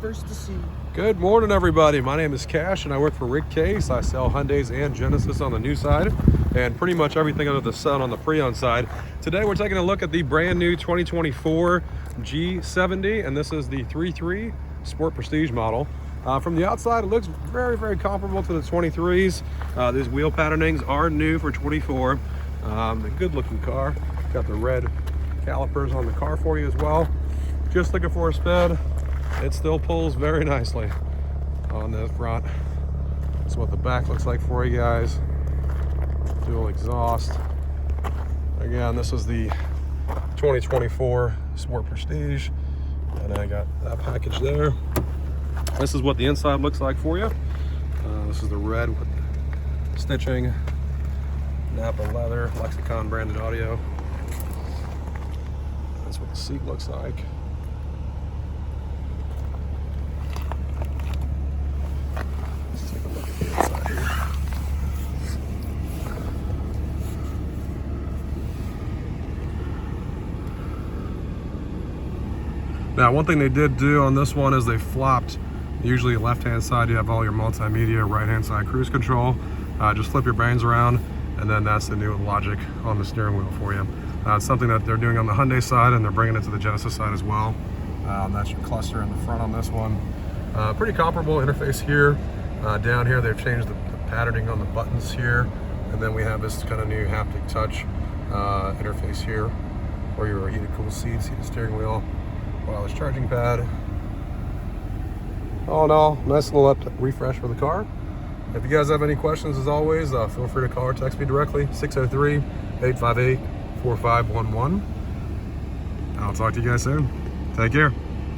first to see. Good morning, everybody. My name is Cash, and I work for Rick Case. I sell Hyundais and Genesis on the new side, and pretty much everything under the sun on the pre-owned side. Today, we're taking a look at the brand new 2024 G70, and this is the 3.3 Sport Prestige model. From the outside, it looks very, very comparable to the 23s. These wheel patternings are new for 24. A good-looking car. Got the red calipers on the car for you as well. Just looking for a spin. It still pulls very nicely on the front. That's what the back looks like for you guys. Dual exhaust. Again, this is the 2024 Sport Prestige, and I got that package there. This is what the inside looks like for you. This is the red with stitching, Napa leather, Lexicon branded audio. That's what the seat looks like. Let's take a look at the inside here. Now, one thing they did do on this one is they flopped. Usually left-hand side, you have all your multimedia, right-hand side cruise control. Just flip your brains around, and then that's the new logic on the steering wheel for you. It's something that they're doing on the Hyundai side, and they're bringing it to the Genesis side as well. That's your cluster in the front on this one. Pretty comparable interface here. Down here, they've changed the patterning on the buttons here, and then we have this kind of new haptic touch interface here for your heated cool seats, heated steering wheel, wireless charging pad. All in all, nice little refresh for the car. If you guys have any questions, as always, feel free to call or text me directly, 603-858-4511. I'll talk to you guys soon. Take care.